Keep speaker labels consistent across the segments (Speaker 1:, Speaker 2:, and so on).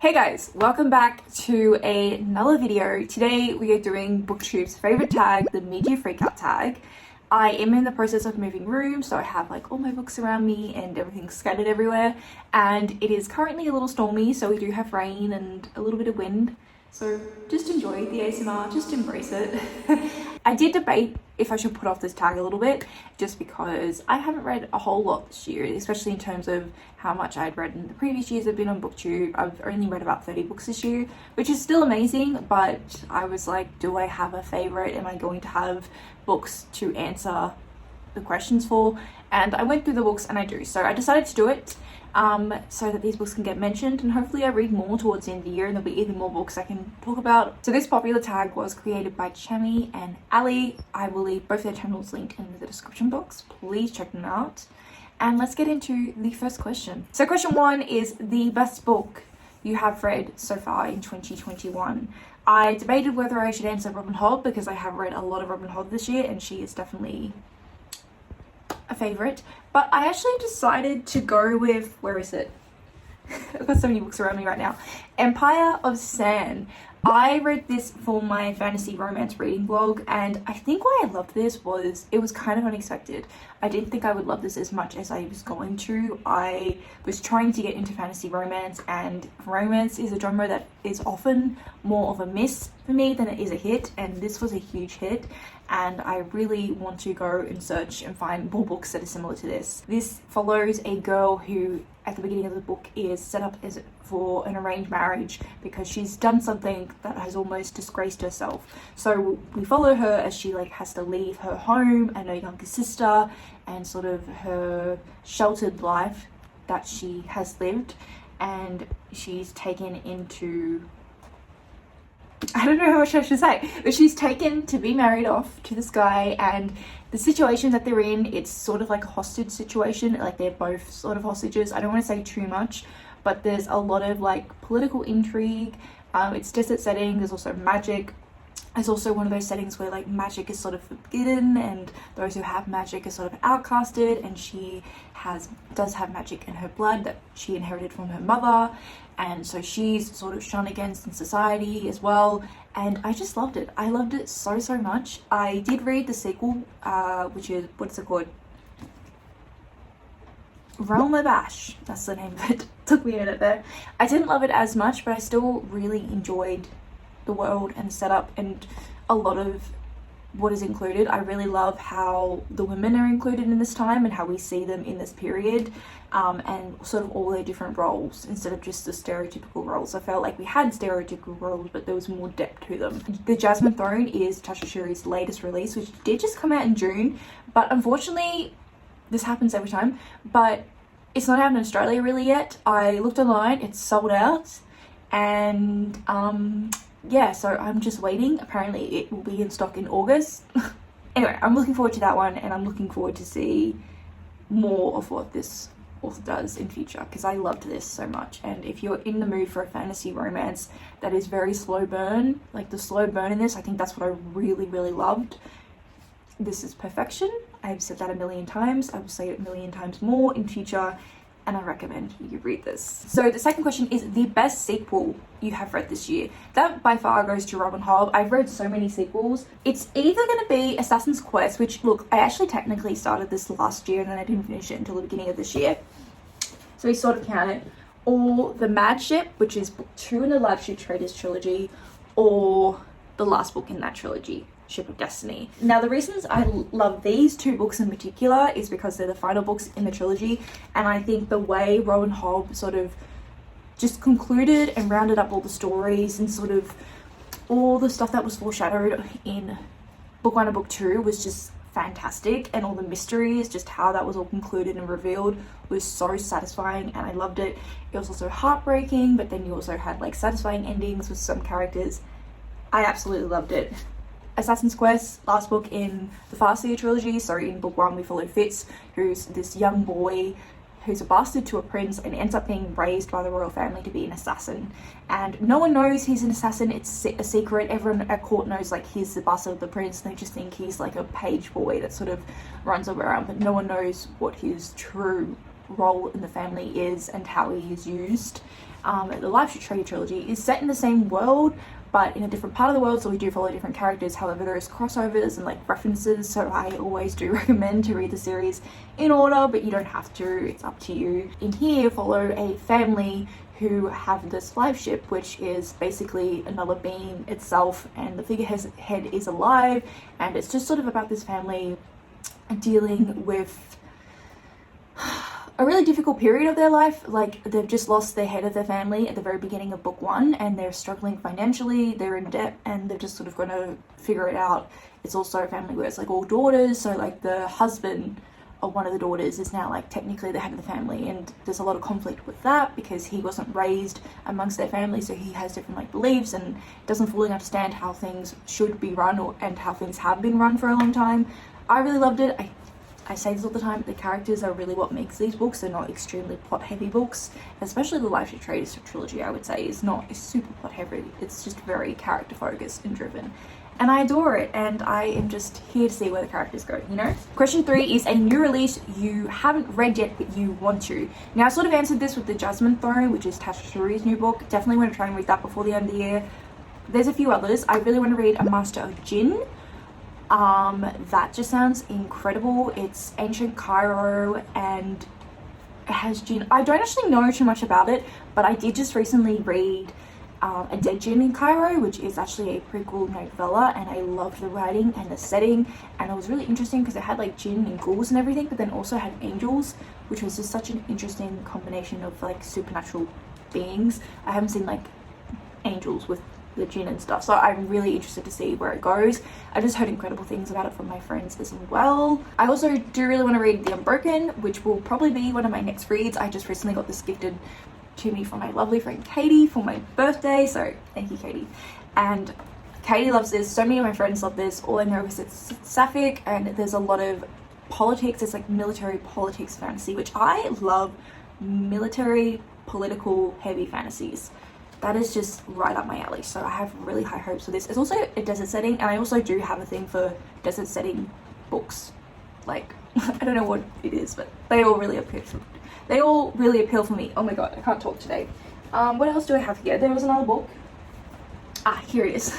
Speaker 1: Hey guys, welcome back to another video. Today we are doing BookTube's favorite tag, the Midyear Freak-Out Tag. I am in the process of moving rooms, so I have like all my books around me and everything scattered everywhere. And it is currently a little stormy, so we do have rain and a little bit of wind. So just enjoy the ASMR, just embrace it. I did debate if I should put off this tag a little bit, just because I haven't read a whole lot this year, especially in terms of how much I'd read in the previous years I've been on BookTube. I've only read about 30 books this year, which is still amazing, but I was like, do I have a favorite? Am I going to have books to answer the questions for? And I went through the books and I do. So I decided to do it so that these books can get mentioned, and hopefully I read more towards the end of the year and there'll be even more books I can talk about. So this popular tag was created by Chami and Ali. I will leave both their channels linked in the description box. Please check them out. And let's get into the first question. So question one is the best book you have read so far in 2021. I debated whether I should answer Robin Hobb because I have read a lot of Robin Hobb this year and she is definitely a favorite, but I actually decided to go with, where is it? I've got so many books around me right now. Empire of Sand. I read this for my fantasy romance reading blog, and I think why I loved this was it was kind of unexpected. I didn't think I would love this as much as I was going to. I was trying to get into fantasy romance, and romance is a genre that is often more of a miss for me than it is a hit, and this was a huge hit, and I really want to go and search and find more books that are similar to this. This follows a girl who at the beginning of the book is set up as for an arranged marriage because she's done something that has almost disgraced herself. So we follow her as she has to leave her home and her younger sister and sort of her sheltered life that she has lived, and she's taken into, I don't know how much I should say, but she's taken to be married off to this guy, and the situation that they're in, it's sort of like a hostage situation, like they're both sort of hostages. I don't want to say too much, but there's a lot of political intrigue. It's desert setting, there's also magic. It's also one of those settings where magic is sort of forbidden and those who have magic are sort of outcasted, and she does have magic in her blood that she inherited from her mother, and so she's sort of shunned against in society as well. And I just loved it. I loved it so much. I did read the sequel, which is, what's it called? Realm of Ash, that's the name of it. Took me a minute there. I didn't love it as much, but I still really enjoyed the world and the setup and a lot of what is included. I really love how the women are included in this time and how we see them in this period, and sort of all their different roles instead of just the stereotypical roles. I felt like we had stereotypical roles, but there was more depth to them. The Jasmine Throne is Tasha Shuri's latest release, which did just come out in June, but unfortunately this happens every time, but it's not out in Australia really yet. I looked online, it's sold out, and yeah, so I'm just waiting. Apparently it will be in stock in August. Anyway, I'm looking forward to that one, and I'm looking forward to see more of what this author does in future, because I loved this so much. And if you're in the mood for a fantasy romance that is very slow burn, like the slow burn in this, I think that's what I really loved. This is perfection. I've said that a million times. I will say it a million times more in future, and I recommend you read this. So the second question is the best sequel you have read this year. That by far goes to Robin Hobb. I've read so many sequels. It's either going to be Assassin's Quest, which, look, I actually technically started this last year and then I didn't finish it until the beginning of this year, so we sort of count it, or The Mad Ship, which is book 2 in the Live Ship Traders trilogy, or the last book in that trilogy, Ship of Destiny. Now, the reasons I love these two books in particular is because they're the final books in the trilogy, and I think the way Robin Hobb sort of just concluded and rounded up all the stories and sort of all the stuff that was foreshadowed in book 1 and book 2 was just fantastic, and all the mysteries, just how that was all concluded and revealed, was so satisfying, and I loved it. It was also heartbreaking, but then you also had satisfying endings with some characters. I absolutely loved it. Assassin's Quest, last book in the Farseer trilogy. So in book 1 we followed Fitz, who's this young boy who's a bastard to a prince and ends up being raised by the royal family to be an assassin, and no one knows he's an assassin. It's a secret. Everyone at court knows he's the bastard of the prince, and they just think he's a page boy that sort of runs around, but no one knows what his true role in the family is and how he is used. the Life Should Trade trilogy, is set in the same world but in a different part of the world, so we do follow different characters. However, there is crossovers and like references, so I always do recommend to read the series in order, but you don't have to, it's up to you. In here, follow a family who have this life ship, which is basically another being itself, and the figurehead is alive, and it's just sort of about this family dealing with a really difficult period of their life. Like, they've just lost their head of their family at the very beginning of book 1, and they're struggling financially, they're in debt, and they're just sort of going to figure it out. It's also a family where it's like all daughters, so like the husband of one of the daughters is now like technically the head of the family, and there's a lot of conflict with that because he wasn't raised amongst their family, so he has different like beliefs and doesn't fully understand how things should be run and how things have been run for a long time. I really loved it. I say this all the time, the characters are really what makes these books. They're not extremely plot heavy books, especially the Life Should Trade trilogy, I would say, is super plot heavy. It's just very character focused and driven. And I adore it, and I am just here to see where the characters go, you know? Question 3 is a new release you haven't read yet but you want to. Now, I sort of answered this with The Jasmine Throne, which is Tasha Shari's new book. Definitely want to try and read that before the end of the year. There's a few others. I really want to read A Master of Jinn. That just sounds incredible. It's ancient Cairo and it has jinn. I don't actually know too much about it, but I did just recently read A Dead Jinn in Cairo, which is actually a prequel novella, and I loved the writing and the setting, and it was really interesting because it had like jinn and ghouls and everything, but then also had angels, which was just such an interesting combination of like supernatural beings. I haven't seen like angels with the jinn and stuff, so I'm really interested to see where it goes. I just heard incredible things about it from my friends as well. I also do really want to read The Unbroken, which will probably be one of my next reads. I just recently got this gifted to me from my lovely friend Katie for my birthday, so thank you, Katie. And Katie loves this, so many of my friends love this. All I know is it's sapphic and there's a lot of politics. It's like military politics fantasy, which I love. Military political heavy fantasies, that is just right up my alley, so I have really high hopes for this. It's also a desert setting, and I also do have a thing for desert setting books. Like, I don't know what it is, but they all really appeal for me. Oh my god, I can't talk today. What else do I have here? There was another book. Here it is.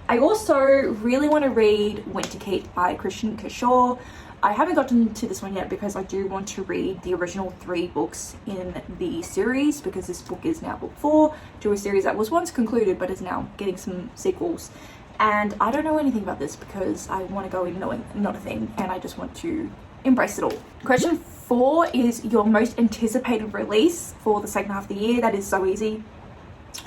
Speaker 1: I also really want to read Winterkeep by Christian Kershaw. I haven't gotten to this one yet because I do want to read the original 3 books in the series, because this book is now book 4 to a series that was once concluded but is now getting some sequels. And I don't know anything about this because I want to go in knowing not a thing, and I just want to embrace it all. Question 4 is your most anticipated release for the second half of the year. That is so easy.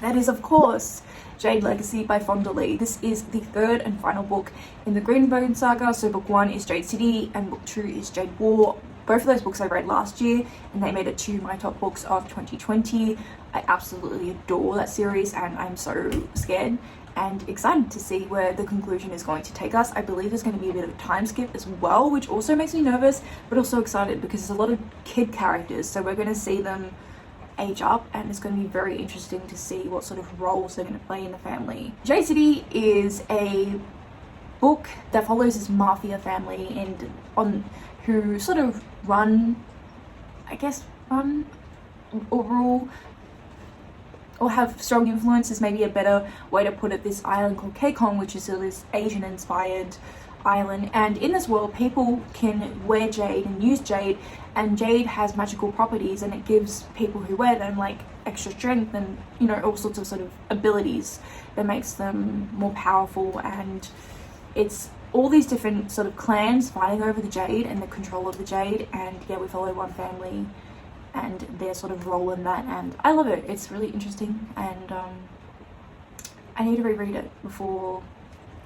Speaker 1: That is, of course, Jade Legacy by Fonda Lee. This is the 3rd and final book in the Greenbone saga. So book 1 is Jade City and book 2 is Jade War. Both of those books I read last year, and they made it to my top books of 2020. I absolutely adore that series, and I'm so scared and excited to see where the conclusion is going to take us. I believe there's going to be a bit of a time skip as well, which also makes me nervous, but also excited because there's a lot of kid characters, so we're going to see them age up, and it's going to be very interesting to see what sort of roles they're going to play in the family. Jade City is a book that follows this mafia family and who sort of run or rule or have strong influence is maybe a better way to put it, this island called Kekong, which is this Asian inspired island, and in this world people can wear jade and use jade, and jade has magical properties, and it gives people who wear them like extra strength and, you know, all sorts of sort of abilities that makes them more powerful. And it's all these different sort of clans fighting over the jade and the control of the jade, and yeah, we follow one family and their sort of role in that, and I love it. It's really interesting, and I need to reread it before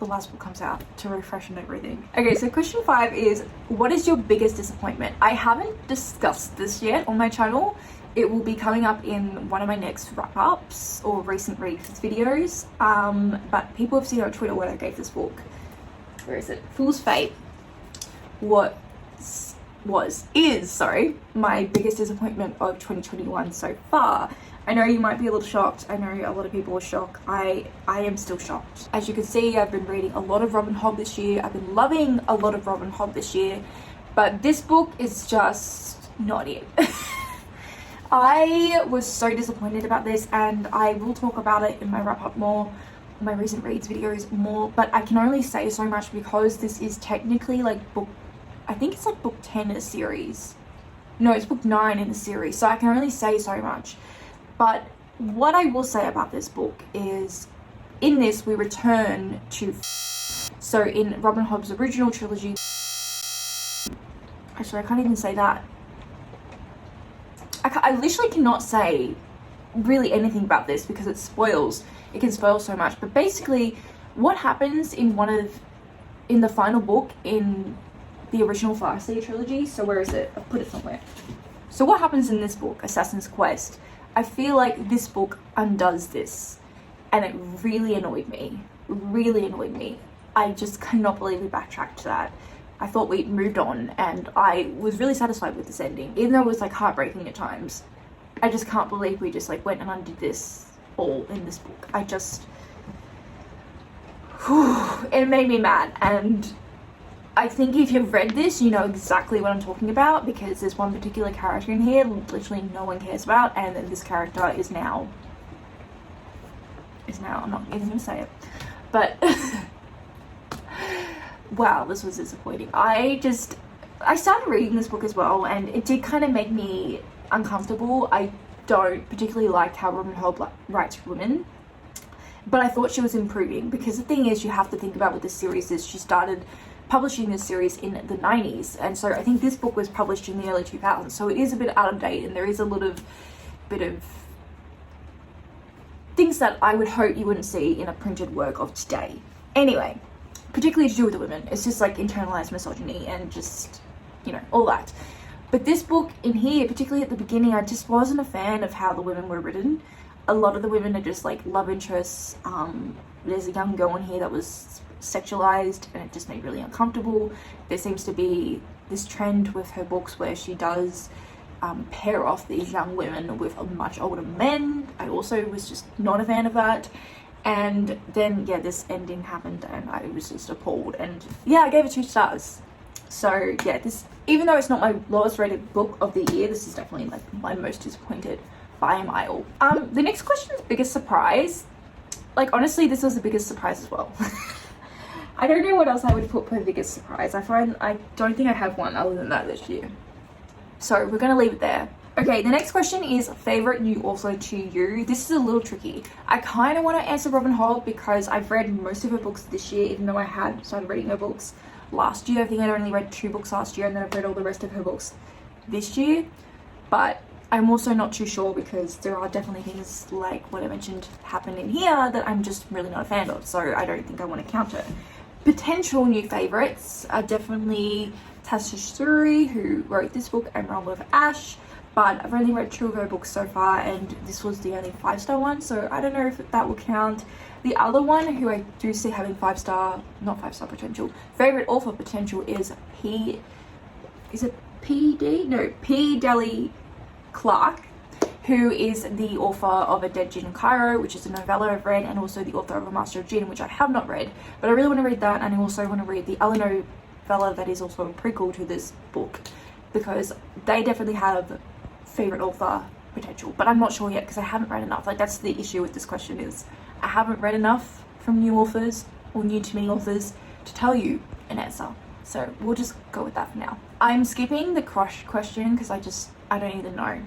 Speaker 1: the last book comes out to refresh and everything. Okay, so question 5 is, what is your biggest disappointment? I haven't discussed this yet on my channel. It will be coming up in one of my next wrap-ups or recent reads videos, but people have seen on Twitter what I gave this book. Where is it? Fool's Fate. Is my biggest disappointment of 2021 so far. I know you might be a little shocked. I know a lot of people are shocked. I am still shocked. As you can see, I've been reading a lot of Robin Hobb this year. I've been loving a lot of Robin Hobb this year, but this book is just not it. I was so disappointed about this, and I will talk about it in my wrap-up more, my recent reads videos more, but I can only say so much because this is technically like I think it's like book 10 in a series. No, it's book 9 in the series, so I can only say so much. But what I will say about this book is, in this we return to so in Robin Hobb's original trilogy, actually I can't even say that. I literally cannot say really anything about this because it can spoil so much. But basically what happens in the final book in the original Farseer trilogy, so where is it? I've put it somewhere. So what happens in this book, Assassin's Quest, I feel like this book undoes this, and it really annoyed me. I just cannot believe we backtracked to that. I thought we'd moved on, and I was really satisfied with this ending, even though it was like heartbreaking at times. I just can't believe we just like went and undid this all in this book. It made me mad, and I think if you've read this, you know exactly what I'm talking about, because there's one particular character in here literally no one cares about, and then this character is now, I'm not even gonna say it, but wow, this was disappointing. I started reading this book as well, and it did kind of make me uncomfortable. I don't particularly like how Robin Hobb writes women, but I thought she was improving, because the thing is, you have to think about what this series is. She started publishing this series in the 90s, and so I think this book was published in the early 2000s, so it is a bit out of date, and there is a bit of things that I would hope you wouldn't see in a printed work of today. Anyway, particularly to do with the women, it's just like internalized misogyny and just, you know, all that. But this book in here, particularly at the beginning, I just wasn't a fan of how the women were written. A lot of the women are just like love interests. There's a young girl in here that was sexualized, and it just made me really uncomfortable. There seems to be this trend with her books where she does pair off these young women with much older men. I also was just not a fan of that. And then yeah, this ending happened, and I was just appalled, and yeah, I gave it 2 stars. So yeah, this, even though it's not my lowest rated book of the year, this is definitely like my most disappointed by a mile. The next question is biggest surprise. Like honestly, this was the biggest surprise as well. I don't know what else I would put for biggest surprise. I don't think I have one other than that this year. So we're gonna leave it there. Okay, the next question is favorite new author to you. This is a little tricky. I kind of want to answer Robin Hobb because I've read most of her books this year, even though I had started reading her books last year. I think I'd only read 2 books last year, and then I've read all the rest of her books this year. But I'm also not too sure, because there are definitely things like what I mentioned happen in here that I'm just really not a fan of, so I don't think I want to count it. Potential new favorites are definitely Tasha Suri, who wrote this book, and Realm of Ash. But I've only read 2 of her books so far, and this was the only 5-star one, so I don't know if that will count. The other one who I do see having 5-star, not 5-star potential, favorite author potential is P. Deli Clark, who is the author of A Dead Gin in Cairo, which is a novella I've read, and also the author of A Master of Gin, which I have not read, but I really want to read that, and I also want to read the other novella that is also a prequel to this book, because they definitely have favorite author potential, but I'm not sure yet because I haven't read enough. Like, that's the issue with this question, is I haven't read enough from new authors or new to me authors to tell you an answer, so we'll just go with that for now. I'm skipping the crush question because I don't even know.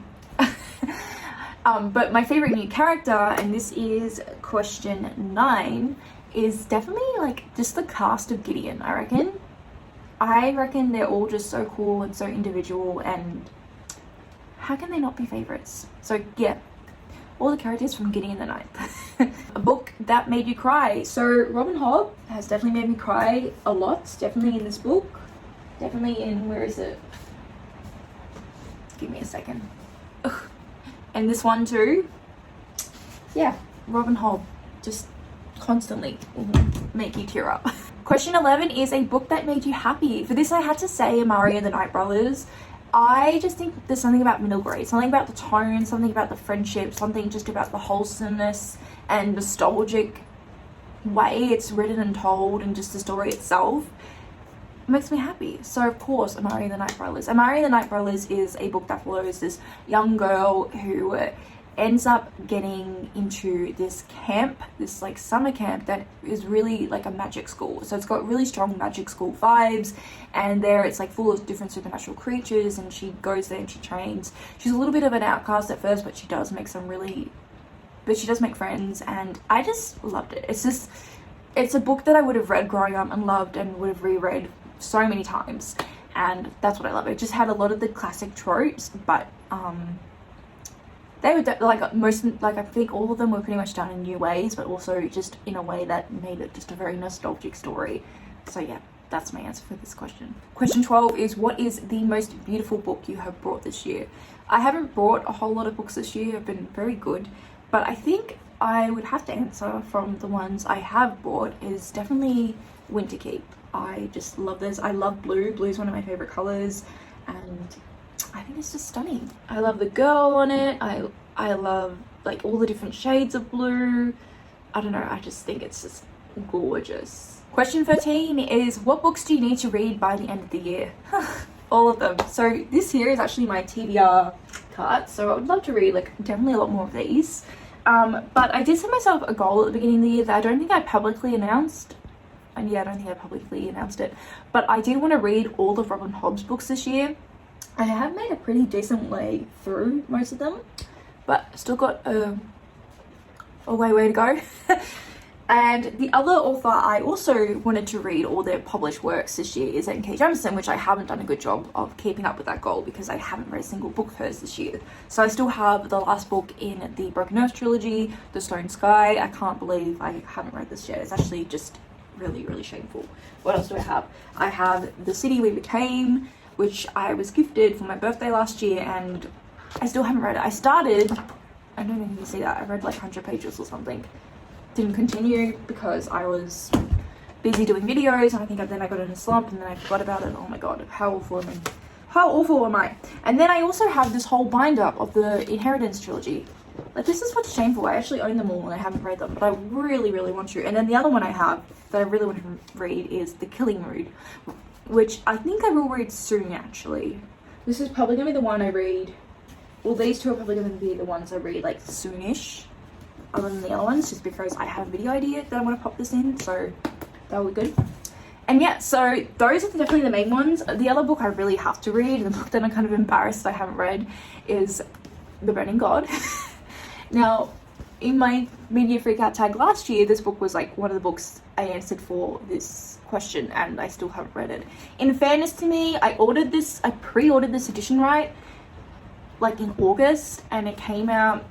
Speaker 1: But my favorite new character, and this is question 9, is definitely like just the cast of Gideon. I reckon they're all just so cool and so individual, and how can they not be favorites? So yeah, all the characters from Gideon the Ninth. A book that made you cry. So Robin Hobb has definitely made me cry a lot. Definitely in this book. Definitely in, where is it? Give me a second. Ugh. And this one too. Yeah, Robin Hobb just constantly make you tear up. Question 11 is a book that made you happy. For this I had to say Amari and the Night Brothers. I just think there's something about middle grade, something about the tone, something about the friendship, something just about the wholesomeness and nostalgic way it's written and told, and just the story itself. makes me happy. So of course, Amari and the Night Brothers. Amari and the Night Brothers is a book that follows this young girl who ends up getting into this camp, this like summer camp that is really like a magic school. So it's got really strong magic school vibes, and there it's like full of different supernatural creatures, and she goes there and she trains. She's a little bit of an outcast at first, but she does make friends, and I just loved it. It's a book that I would have read growing up and loved and would have reread so many times, and that's what I love. It just had a lot of the classic tropes, but they were I think all of them were pretty much done in new ways, but also just in a way that made it just a very nostalgic story. So yeah, that's my answer for this question. Question 12 is, what is the most beautiful book you have brought this year? I haven't brought a whole lot of books this year. I've been very good, but I think I would have to answer from the ones I have bought is definitely Winterkeep. I just love this. I love blue. Blue is one of my favorite colors, and I think it's just stunning. I love the girl on it. I love like all the different shades of blue. I don't know, I just think it's just gorgeous. Question 13 is, what books do you need to read by the end of the year? All of them. So this here is actually my TBR card, so I would love to read like definitely a lot more of these. But I did set myself a goal at the beginning of the year that I don't think I publicly announced. And yeah, I don't think I publicly announced it, but I did want to read all of Robin Hobb's books this year. I have made a pretty decent way through most of them, but still got a way to go. And the other author I also wanted to read all their published works this year is N.K. Jemisin, which I haven't done a good job of keeping up with that goal because I haven't read a single book of hers this year. So I still have the last book in the Broken Earth trilogy, The Stone Sky. I can't believe I haven't read this yet. It's actually just really, really shameful. What else do I have? I have The City We Became, which I was gifted for my birthday last year, and I still haven't read it. I started, I don't know if you can see that, I read like 100 pages or something. Didn't continue because I was busy doing videos, and I think then I got in a slump, and then I forgot about it. Oh my god, how awful am I? How awful am I? And then I also have this whole binder of the Inheritance trilogy. Like, this is what's shameful. I actually own them all and I haven't read them, but I really, really want to. And then the other one I have that I really want to read is The Killing Mood, which I think I will read soon, actually. This is probably going to be the one I read. Well, these two are probably going to be the ones I read, like, soonish, other than the other ones, just because I have a video idea that I want to pop this in, so that will be good. And yeah, so those are definitely the main ones. The other book I really have to read, the book that I'm kind of embarrassed I haven't read, is The Burning God. Now, in my Midyear Freak-Out Tag last year, this book was like one of the books I answered for this question, and I still haven't read it. In fairness to me, I pre-ordered this edition, right, like in August, and it came out,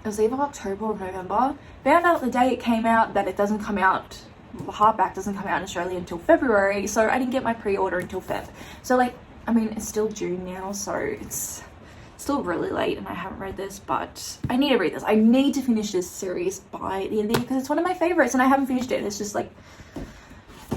Speaker 1: it was either October or November. Found out the day it came out that it doesn't come out, the hardback doesn't come out in Australia until February, so I didn't get my pre-order until Feb. So like, I mean, it's still June now, so it's still really late and I haven't read this, but I need to read this. I need to finish this series by the end of the year because it's one of my favorites and I haven't finished it. It's just like,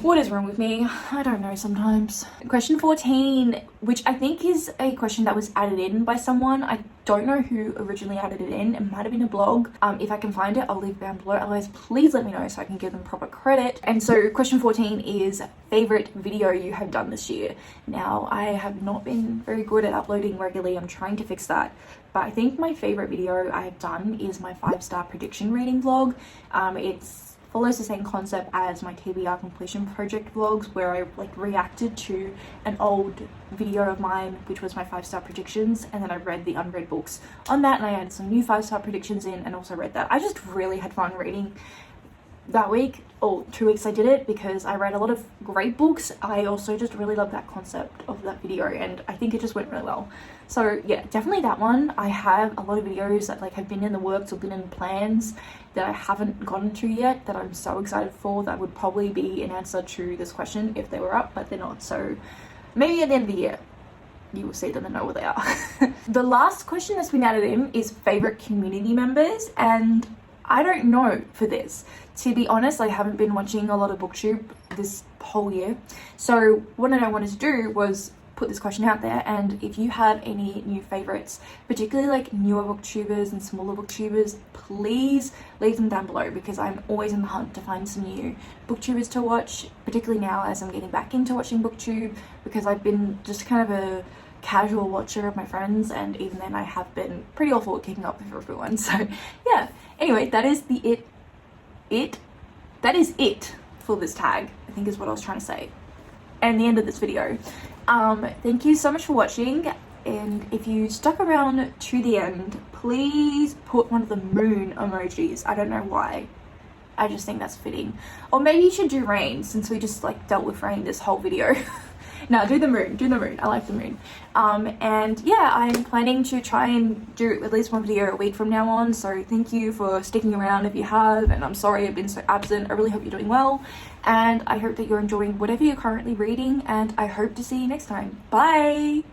Speaker 1: what is wrong with me? I don't know sometimes. Question 14, which I think is a question that was added in by someone. I don't know who originally added it in. It might have been a blog. If I can find it, I'll leave it down below. Otherwise, please let me know so I can give them proper credit. And so question 14 is favorite video you have done this year. Now, I have not been very good at uploading regularly. I'm trying to fix that. But I think my favorite video I have done is my 5-star prediction reading vlog. It's follows the same concept as my TBR completion project vlogs, where I like reacted to an old video of mine which was my 5-star predictions, and then I read the unread books on that, and I added some new 5-star predictions in and also read that. I just really had fun reading that week, or 2 weeks I did it, because I read a lot of great books. I also just really love that concept of that video, and I think it just went really well. So yeah, definitely that one. I have a lot of videos that like have been in the works or been in plans that I haven't gotten to yet that I'm so excited for, that would probably be an answer to this question if they were up, but they're not. So maybe at the end of the year you will see them and know where they are. The last question that's been added in is favorite community members, and I don't know for this. To be honest, I haven't been watching a lot of BookTube this whole year. So what I wanted to do was put this question out there, and if you have any new favorites, particularly like newer booktubers and smaller booktubers, please leave them down below, because I'm always in the hunt to find some new booktubers to watch, particularly now as I'm getting back into watching booktube, because I've been just kind of a casual watcher of my friends, and even then I have been pretty awful at keeping up with everyone. So yeah, anyway, that is it for this tag, I think is what I was trying to say, and the end of this video. Thank you so much for watching, and if you stuck around to the end, please put one of the moon emojis. I don't know why, I just think that's fitting. Or maybe you should do rain, since we just like dealt with rain this whole video. No, do the moon, I like the moon. And yeah, I'm planning to try and do at least one video a week from now on, so thank you for sticking around if you have, and I'm sorry I've been so absent. I really hope you're doing well, and I hope that you're enjoying whatever you're currently reading, and I hope to see you next time. Bye!